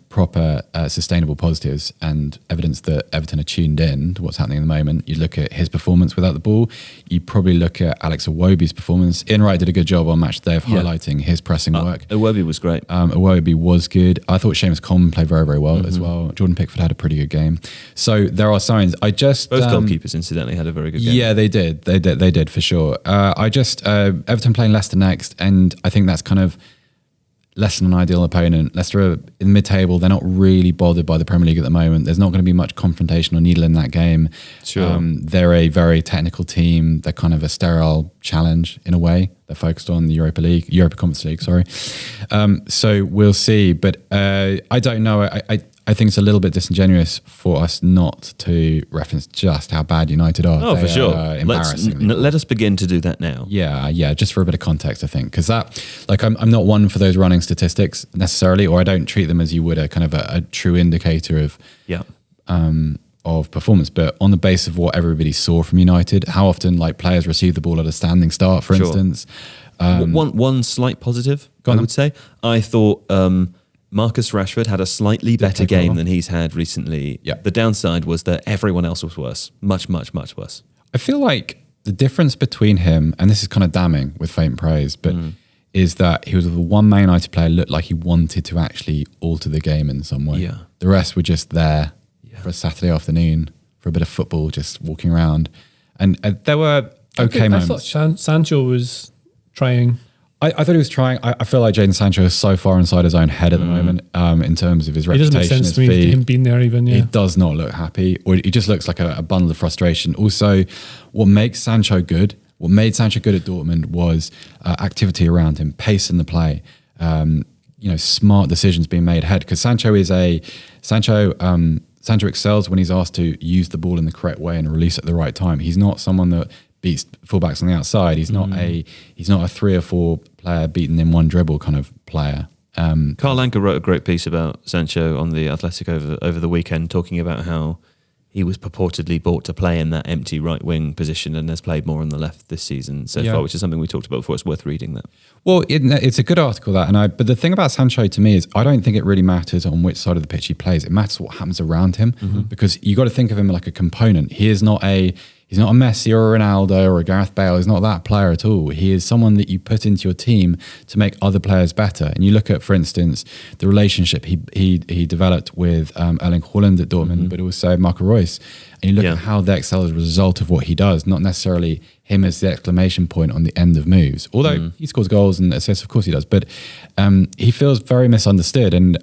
B: proper sustainable positives and evidence that Everton are tuned in to what's happening at the moment, you look at his performance without the ball. You probably look at Alex Iwobi's performance. Ian Wright did a good job on Match Day of highlighting his pressing work.
A: Iwobi was great.
B: Iwobi was good. I thought Seamus Coleman played very, very well as well. Jordan Pickford had a pretty good game. So there are signs. Both
A: goalkeepers, incidentally, had a very good game.
B: Yeah, they did. They did for sure. Everton playing Leicester next, and I think that's kind of Leicester an ideal opponent. Leicester are in mid-table. They're not really bothered by the Premier League at the moment. There's not going to be much confrontation or needle in that game.
A: Sure.
B: They're a very technical team. They're kind of a sterile challenge in a way. They're focused on the Europa Conference League, sorry. So we'll see. But I don't know. I think it's a little bit disingenuous for us not to reference just how bad United are.
A: Oh,
B: They
A: for sure.
B: Embarrassingly.
A: Let us begin to do that now.
B: Yeah, just for a bit of context, I think, because I'm not one for those running statistics necessarily, or I don't treat them as you would a kind of a true indicator of performance. But on the basis of what everybody saw from United, how often players receive the ball at a standing start, for instance.
A: One slight positive, I would say. I thought Marcus Rashford had a slightly better game than he's had recently.
B: Yeah.
A: The downside was that everyone else was worse. Much, much, much worse.
B: I feel like the difference between him, and this is kind of damning with faint praise, but is that he was the one Man United player looked like he wanted to actually alter the game in some way.
A: Yeah.
B: The rest were just there for a Saturday afternoon for a bit of football, just walking around. And there were moments.
C: I thought Sancho was trying.
B: I thought he was trying. I feel like Jadon Sancho is so far inside his own head at the moment in terms of his
C: It
B: reputation.
C: doesn't make sense to me him being there even. Yeah.
B: He does not look happy, or he just looks like a bundle of frustration. Also, what made Sancho good at Dortmund was activity around him, pace in the play, smart decisions being made ahead. Because Sancho excels when he's asked to use the ball in the correct way and release at the right time. He's not someone that beats fullbacks on the outside. He's not a 3 or 4 player beaten in one dribble kind of player.
A: Carl Anka wrote a great piece about Sancho on the Athletic over the weekend, talking about how he was purportedly bought to play in that empty right wing position and has played more on the left this season so far, which is something we talked about before. It's worth reading that.
B: Well, it's a good article but the thing about Sancho to me is I don't think it really matters on which side of the pitch he plays. It matters what happens around him, because you got to think of him like a component. He's not a Messi or a Ronaldo or a Gareth Bale. He's not that player at all. He is someone that you put into your team to make other players better. And you look at, for instance, the relationship he developed with Erling Haaland at Dortmund, but also Marco Reus. And you look at how they excel as a result of what he does, not necessarily him as the exclamation point on the end of moves. Although he scores goals and assists, of course he does. But he feels very misunderstood. And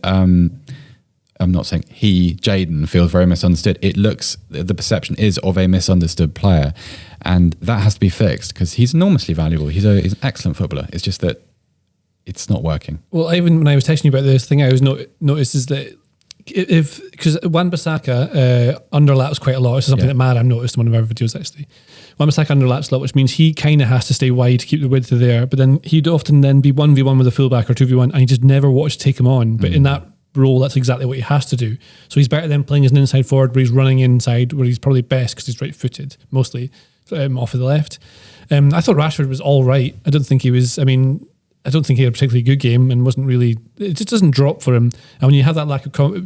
B: I'm not saying Jayden feels very misunderstood. The perception is of a misunderstood player, and that has to be fixed because he's enormously valuable. He's an excellent footballer. It's just that it's not working.
C: Well, even when I was texting you about this thing, I was noticed is that because Wan-Bissaka underlaps quite a lot. It's something that Maram noticed in one of our videos actually. Wan-Bissaka underlaps a lot, which means he kind of has to stay wide to keep the width there. But then he'd often then be 1v1 with a fullback or 2v1, and he just never watched to take him on. But in that role, that's exactly what he has to do. So he's better than playing as an inside forward where he's running inside, where he's probably best because he's right-footed mostly off of the left. I thought Rashford was all right. I don't think he was. I don't think he had a particularly good game and wasn't really. It just doesn't drop for him. And when you have that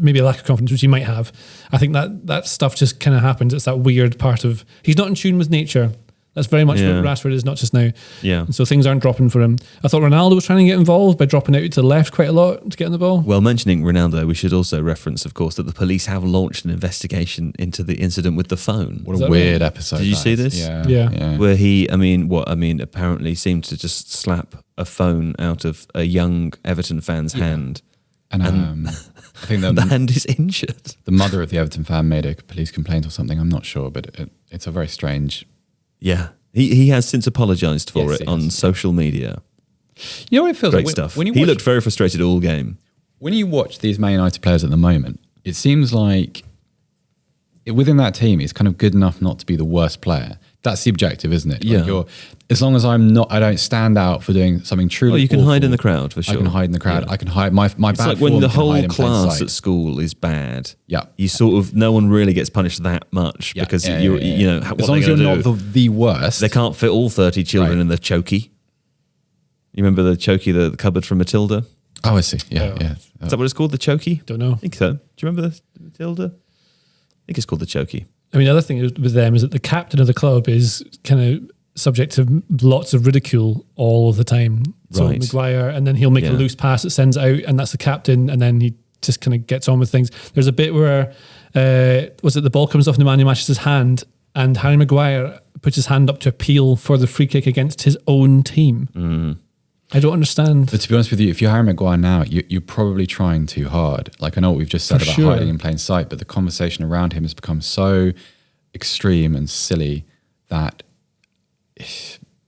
C: maybe a lack of confidence, which he might have, I think that stuff just kind of happens. It's that weird part of he's not in tune with nature. That's very much what Rashford is, not just now.
A: Yeah.
C: And so things aren't dropping for him. I thought Ronaldo was trying to get involved by dropping out to the left quite a lot to get on the ball.
A: Well, mentioning Ronaldo, we should also reference, of course, that the police have launched an investigation into the incident with the phone.
B: What a weird episode.
A: Did you see this?
C: Yeah.
A: Where he, apparently seemed to just slap a phone out of a young Everton fan's hand.
B: And I think
A: the hand is injured.
B: The mother of the Everton fan made a police complaint or something. I'm not sure, but it's a very strange.
A: Yeah, he has since apologised for it on social media.
B: You know what it feels
A: Great
B: like?
A: stuff.
B: When
A: He looked very frustrated all game.
B: When you watch these Man United players at the moment, it seems like within that team, it's kind of good enough not to be the worst player. That's the objective, isn't it? Like as long as I don't stand out for doing something truly
A: you can
B: awful,
A: hide in the crowd for sure.
B: I can hide in the crowd. I can hide my
A: It's
B: bad
A: like when
B: form
A: the
B: can hide
A: whole
B: in plain
A: class
B: sight.
A: at school is bad.
B: Yeah,
A: you sort of no one really gets punished that much because you know what
B: as long as you're not the worst.
A: They can't fit all 30 children in the chokey. You remember the chokey, the cupboard from Matilda?
B: Oh, I see. Yeah.
A: Is that what it's called? The chokey?
C: Don't know.
A: I think so. Do you remember the Matilda? I think it's called the chokey.
C: I mean, the other thing with them is that the captain of the club is kind of subject to lots of ridicule all of the time. So
A: Right.
C: Maguire, and then he'll make a loose pass that sends out, and that's the captain, and then he just kind of gets on with things. There's a bit where, the ball comes off Nemanja Matic's hand, and Harry Maguire puts his hand up to appeal for the free kick against his own team. I don't understand.
B: But to be honest with you, if you're Harry Maguire now, you're probably trying too hard. Like, I know what we've just said about hiding in plain sight, but the conversation around him has become so extreme and silly that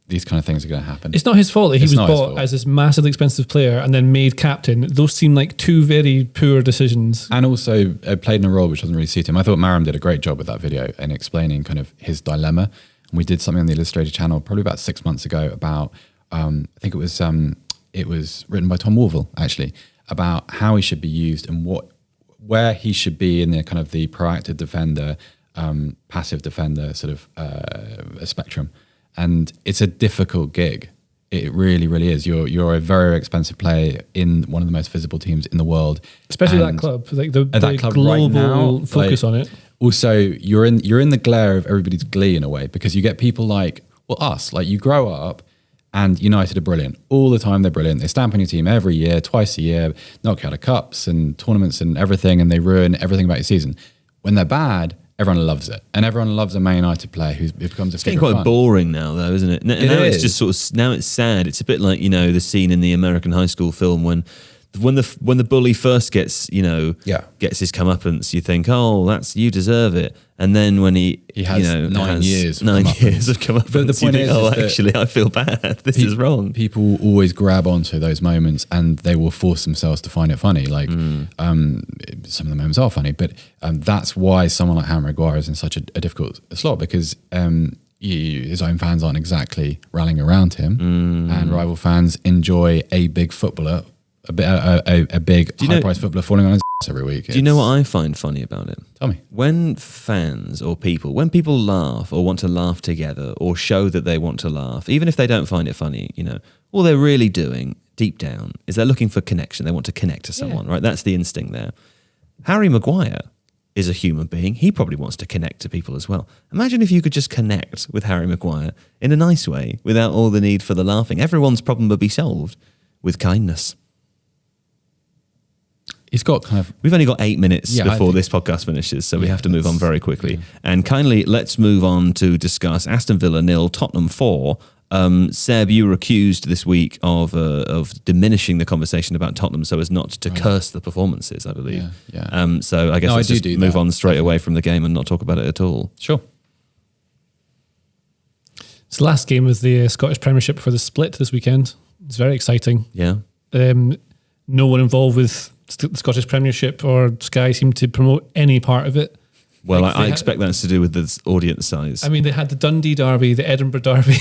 B: these kind of things are going to happen.
C: It's not his fault that he was bought as this massively expensive player and then made captain. Those seem like two very poor decisions.
B: And also played in a role which doesn't really suit him. I thought Maram did a great job with that video in explaining kind of his dilemma. And we did something on the Illustrated channel probably about 6 months ago about, I think it was written by Tom Warville actually, about how he should be used and where he should be in the kind of the proactive defender, passive defender sort of spectrum. And it's a difficult gig. It really, really is. You're a very expensive player in one of the most visible teams in the world,
C: especially that club. Like the
B: club
C: global
B: right now,
C: focus on it.
B: Also, you're in the glare of everybody's glee in a way, because you get people like us. Like, you grow up and United are brilliant all the time. They're brilliant. They stamp on your team every year, twice a year, knock you out of cups and tournaments and everything, and they ruin everything about your season. When they're bad, everyone loves it, and everyone loves a Man United player who becomes a.
A: It's getting quite boring now, though, isn't it? Now it's just sort of, now it's sad. It's a bit like the scene in the American high school film when when the bully first gets gets his comeuppance, you think, oh, you deserve it. And then when he
B: has 9 years of
A: comeuppance,
B: but the point is
A: actually, I feel bad. This is wrong.
B: People always grab onto those moments and they will force themselves to find it funny. Like some of the moments are funny, but that's why someone like Harry Maguire is in such a difficult slot, because his own fans aren't exactly rallying around him, and rival fans enjoy a big footballer, a big high-priced footballer falling on his ass every week.
A: Do you know what I find funny about it?
B: Tell me.
A: When fans or when people laugh or want to laugh together or show that they want to laugh, even if they don't find it funny, all they're really doing deep down is they're looking for connection. They want to connect to someone, right? That's the instinct there. Harry Maguire is a human being. He probably wants to connect to people as well. Imagine if you could just connect with Harry Maguire in a nice way without all the need for the laughing. Everyone's problem would be solved with kindness.
B: He's got
A: We've only got 8 minutes before this podcast finishes, so we have to move on very quickly. Yeah. And kindly, let's move on to discuss Aston Villa 0, Tottenham 4. Seb, you were accused this week of diminishing the conversation about Tottenham so as not to curse the performances, I believe.
B: Yeah.
A: So I guess let's just move on straight away from the game and not talk about it at all.
B: Sure.
C: It's the last game of the Scottish Premiership for the split this weekend. It's very exciting.
A: Yeah.
C: No one involved with the Scottish Premiership or Sky seemed to promote any part of it.
A: Well, I expect that's to do with the audience size.
C: I mean, they had the Dundee Derby, the Edinburgh Derby.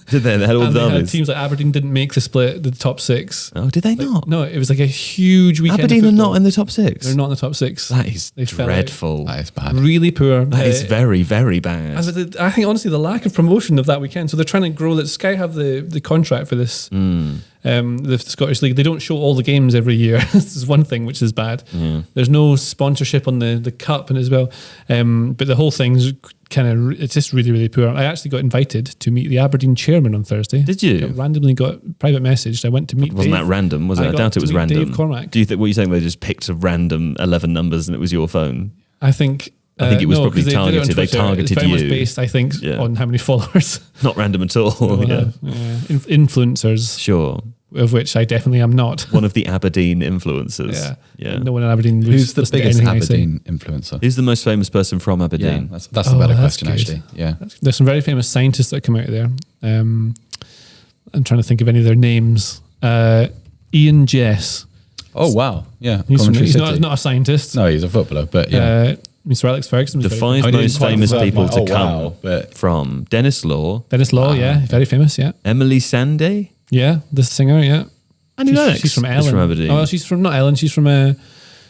A: Did they? They had all the derbies.
C: Teams like Aberdeen didn't make the split, the top six.
A: Oh, did they not?
C: No, it was like a huge weekend.
A: Aberdeen are not in the top six?
C: They're not in the top six.
A: That is dreadful.
B: That is bad.
C: Really poor.
A: That is very, very bad.
C: I think, honestly, the lack of promotion of that weekend. So they're trying to grow that. Sky have the contract for this. The Scottish League, they don't show all the games every year. This is one thing which is bad. Yeah. There's no sponsorship on the cup and as well. But the whole thing's it's just really, really poor. I actually got invited to meet the Aberdeen Chairman on Thursday.
A: Did you?
C: I randomly got private messaged. I went to meet
A: Wasn't that random, was it? I doubt it was random.
C: Dave Cormack.
A: Do you think, what are you saying, they just picked a random 11 numbers and it was your phone?
C: I think
A: it was probably targeted. They targeted
C: it's very
A: you.
C: much based, I think, on how many followers.
A: Not random at all.
C: Influencers.
A: Sure.
C: Of which I definitely am not.
A: One of the Aberdeen influencers.
C: Yeah. No one in Aberdeen.
B: Who's the biggest Aberdeen influencer?
A: Who's the most famous person from Aberdeen?
B: Yeah, that's the better question, actually. Yeah.
C: There's some very famous scientists that come out of there. I'm trying to think of any of their names. Ian Jess.
B: Oh, wow. Yeah.
C: He's not a scientist.
B: No, he's a footballer, but yeah.
C: Mr. Alex Ferguson.
A: The 5 most famous people to come from Dennis Law.
C: Dennis Law, very famous, yeah.
A: Emily Sandé.
C: Yeah, the singer, yeah.
A: Annie Lennox.
C: She's from Ellen.
A: From Aberdeen.
C: Oh, she's from, not Ellen, she's from, Annie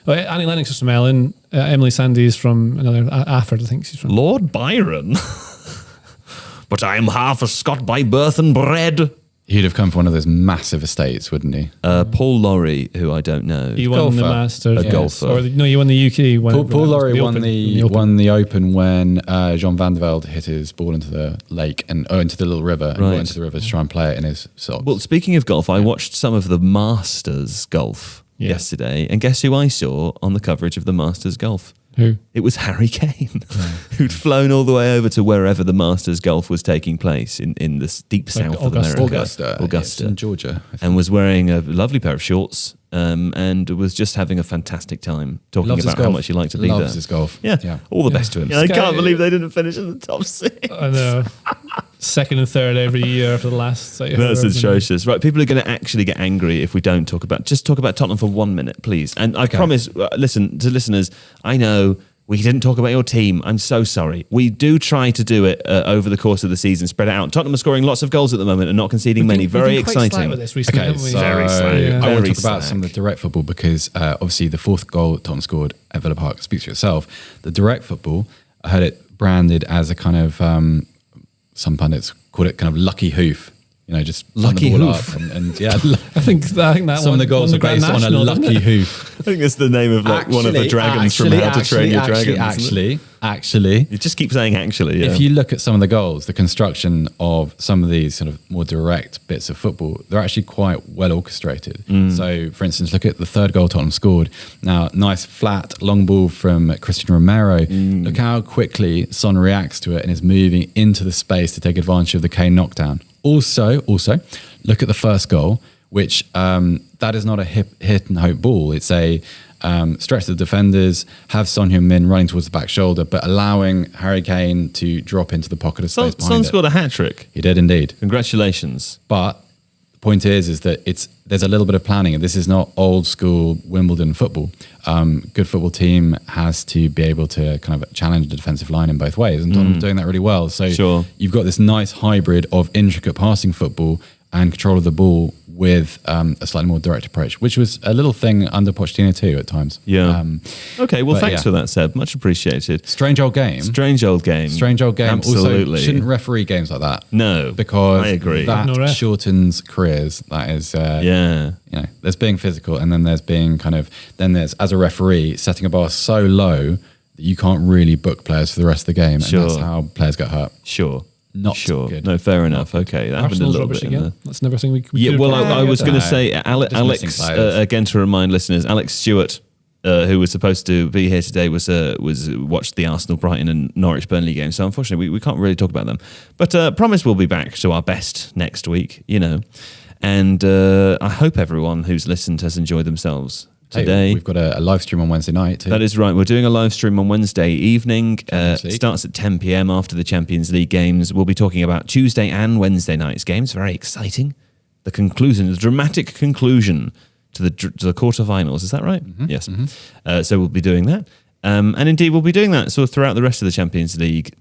C: Lennox is from Ellen. Emily Sandé is from another, Afford, I think she's from.
A: Lord Byron. But I am half a Scot by birth and bred.
B: He'd have come from one of those massive estates, wouldn't he?
A: Paul Lawrie, who I don't know.
C: He won the Masters.
A: A golfer.
C: He won the UK.
B: Paul Lawrie won the Open when Jean van der Velde hit his ball into the lake into the little river and got into the river to try and play it in his socks.
A: Well, speaking of golf, I watched some of the Masters golf yesterday, and guess who I saw on the coverage of the Masters golf?
C: Who?
A: It was Harry Kane, who'd flown all the way over to wherever the Masters golf was taking place in the deep south of America.
B: Augusta. In Georgia.
A: And was wearing a lovely pair of shorts and was just having a fantastic time talking about how much he liked to be there.
B: Loves his golf.
A: Yeah. All the best to him. I can't believe they didn't finish in the top 6.
C: I know. Second and third every year for the last.
A: That's atrocious. Right, people are going to actually get angry if we don't talk about Tottenham for 1 minute, please. And I promise, listen to listeners, I know we didn't talk about your team. I'm so sorry. We do try to do it over the course of the season, spread it out. Tottenham are scoring lots of goals at the moment and not conceding many. Very exciting.
C: With this recently,
A: very slack.
B: I want to talk about some of the direct football because obviously the 4th goal Tottenham scored at Villa Park speaks for itself. The direct football, I heard it branded as a kind of, some pundits called it kind of lucky hoof. Just
A: lucky
B: the ball
A: hoof.
B: Up and
C: I think that
B: some of the goals are based on a lucky hoof.
A: I think that's the name of one of the dragons from How to Train Your Dragon.
B: Actually,
A: you just keep saying actually. Yeah.
B: If you look at some of the goals, the construction of some of these sort of more direct bits of football, they're actually quite well orchestrated. So, for instance, look at the 3rd goal Tottenham scored. Now, nice flat long ball from Christian Romero. Look how quickly Son reacts to it and is moving into the space to take advantage of the Kane knockdown. Also, look at the 1st goal, which that is not a hit and hope ball. It's a stretch the defenders, have Son Heung-min running towards the back shoulder, but allowing Harry Kane to drop into the pocket of space behind
A: Son
B: it.
A: scored a hat-trick.
B: He did indeed.
A: Congratulations.
B: But the point is that there's a little bit of planning, and this is not old school Wimbledon football. Good football team has to be able to kind of challenge the defensive line in both ways, and Tottenham's doing that really well. So you've got this nice hybrid of intricate passing football and control of the ball with a slightly more direct approach, which was a little thing under Pochettino too at times.
A: Yeah. Okay, well, thanks for that, Seb. Much appreciated.
B: Strange old game.
A: Strange old game.
B: Absolutely. Also, shouldn't referee games like that.
A: No,
B: because
A: I agree.
B: That shortens careers. That is, there's being physical, and then there's being there's as a referee setting a bar so low that you can't really book players for the rest of the game, and that's how players get hurt. Not good.
A: No, fair enough. Okay, that happened a little bit.
C: Again. That's never something we
A: yeah, well, I was going to say, Alex, again to remind listeners, Alex Stewart, who was supposed to be here today, was watched the Arsenal, Brighton and Norwich Burnley game. So unfortunately, we can't really talk about them. But promise we'll be back to our best next week, And I hope everyone who's listened has enjoyed themselves today.
B: We've got a live stream on Wednesday night too.
A: That is right. We're doing a live stream on Wednesday evening. Starts at 10 p.m. after the Champions League games. We'll be talking about Tuesday and Wednesday night's games. Very exciting. The dramatic conclusion to the quarterfinals. Is that right?
B: Mm-hmm.
A: Yes. Mm-hmm. So we'll be doing that. And indeed, we'll be doing that sort of throughout the rest of the Champions League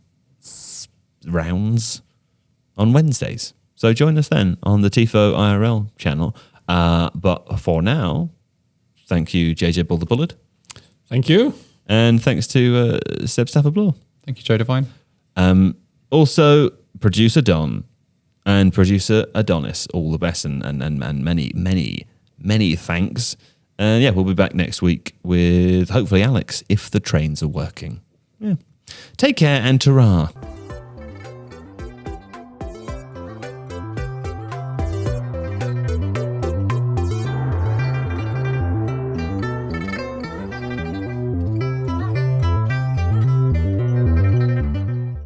A: rounds on Wednesdays. So join us then on the Tifo IRL channel. But for now, thank you, JJ Bull the Bullard.
C: Thank you.
A: And thanks to Seb Stafford-Bloor.
B: Thank you, Joe Devine.
A: Also, producer Don and producer Adonis. All the best and many, many, many thanks. And yeah, we'll be back next week with hopefully Alex, if the trains are working. Yeah. Take care and ta-ra.